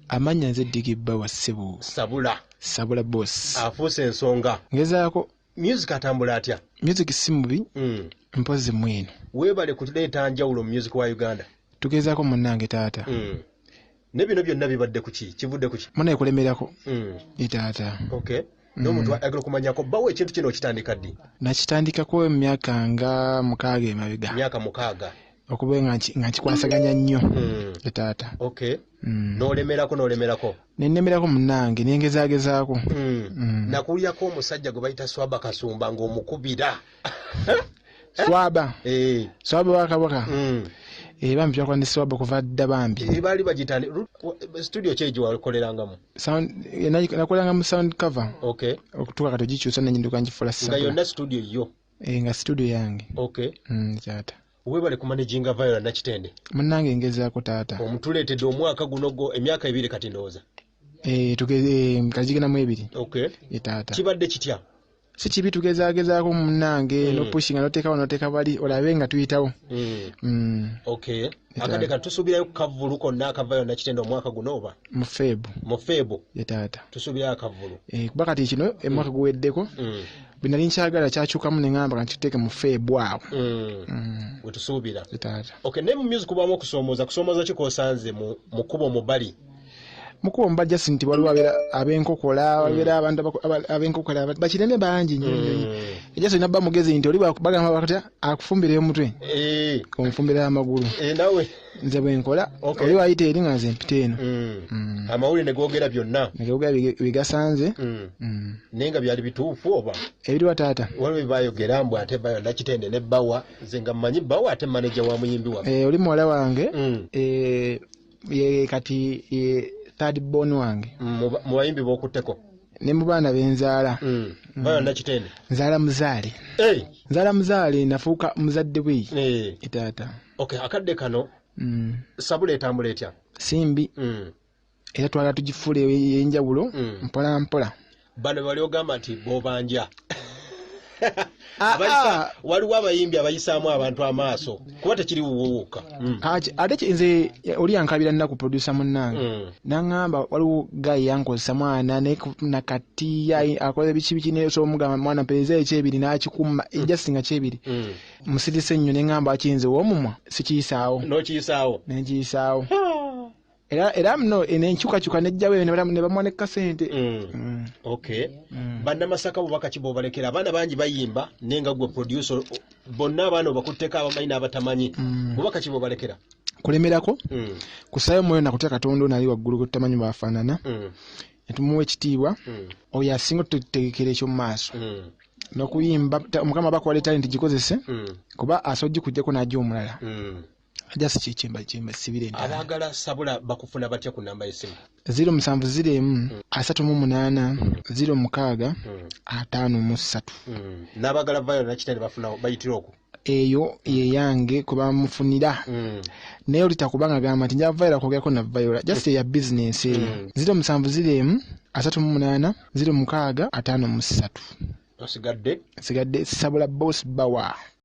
Amanya nze Digibba wa Ssebo. Sabula boss. Afuuse ensonga. Ngezaako. Music atambula atya? Music si mubi. Mpozi mwino. Weebale kuleeta njawulo mu music wa Uganda. Tugezaako munnange taata. Ne bino byonna bibadde ku ki? Kivudde ku ki? Muna ekulemerako. Taata. Okay. N'omuntu ayagala okumanyako Baur ekintu kino okitandika ddi? Nakitandikako emyaka nga 6 emabega. Myaka 6. Okuba nga nkikwasaganya nnyo. Taata. Okay. N'olemerako. Nennemerako munnange nengezaagezaako. Nakulyako omusajja gwe bayita Swaba Kasumba ng'omukubira. Swaba. Swaba wa Kabaka. Bambi twakwandi Swaba kuva dda bambi. Baali bagitani studio kyeji wakolerangamu. Nakolanga mu sound cover. Okay. Okutuuka kati ogikyusa nenyiduka ngifula Sabula. Nga yonna studio yo. Nga studio yange. Okay. Taata. Weebale kumanaginga Viola Nakitende. Munnange ngezaako taata. Omutuleetedde omwaka guno emyaka 2 kati ndowooza. Kaziginamu 2. Okay. Taata. Kibadde kitya? Si kibi tugezaagezaako munnange n'opushinga n'oteeka bali olabe nga tuyitawo. Okay. Akadde kati tusuubirayo ku kavulu konna aka Viola Nakitende omwaka guno oba? Mu Feebo. Taata. Tusuubirayo akavulu. Kuba kati kino omwaka guweddeko. Bwe nali nkyagala kyakyukamu ne ŋŋamba nga nkiteeke mu Feebo awo. We tusuubira. Taata. Okay, ne mu music kubaamu okusomooza kikosanze mu kkubo mu bali. Mukubo mbali just nti waliwo abenkokola waliwo abantu abenkokola bakireme bangi nnyo. Ejja sina bba mugezi nti oli bagamba bakatya akufumbireyo omutwe. Omufumbira amagulu. Nawe nze bwe nkola oli wayita eri nga nze mpita eno. Amawulire ne googera byonna. Ne googera bigasanze. Naye nga byali bituufu oba? Ebiriwa taata. Waliwo byebaayogera mbu ate Viola Nakitende ne Baur. Nze nga mmanyi Baur ate manager wa muyimbi wabwe. Oli muwala wange. Kati third born wange. Mu bayimbi b'okutteko. Ne mu baana benzaala. Viola Nakitende. Nzaala muzaale. Nzaala muzaale nafuuka muzadde bwe. Taata. Okay, akadde kano. Sabula etambula etya? Simbi. Era twagala tugifuule enjawulo mpola mpola. Bano bali ogamba nti b'obanja. Waliwo abayimbi abayisaamu abantu amaaso kuba tekiri wuwuuka. Ate nze oli yankabira nnaku producer munnange n'aŋŋamba waliwo gayi yankozesa mwana nakati akoze biki n'osomugamba mwana mpeeza ekyebiri n'akikuma ejasi nga kyebiri musirise ennyo ne ŋŋamba akiyinze w'omumwa sikiyisaawo n'ekiyisaawo era mno n'enkyukakyuka n'ejjawo ne bamuwa ne kasente. Okay. Bannamasaka bubaka ki bw'obalekera? Abaana bangi bayimba naye nga gwe producer bonna abaana obakutteko abamanyi n'abatamanyi. Bubaka ki bw'obalekera? Kulemerako. Kusaayo mwoyo nakutya Katonda ono ali waggulu gwe tutamanyi baafaanana. Ne tumuwa ekitiibwa. Oyo asinga otutegekera ekyo mu maaso. N'okuyimba Mukama bakuwadde talenti gikozese kuba asobola okuggyako n'ajja omulala. Just chichimba sibire ndala. Abagala Sabula bakufuna batya ku namba y'essimu? 070 38 06 53. N'abagala Viola Nakitende bafuna bayitira okwo. Eyo ye yange kuba mufunira. Naye olitakubanga gamba nti nja Viola kwogerako na Viola just ya business eyo. 070 38 06 53. Osigadde Sabula boss Baur.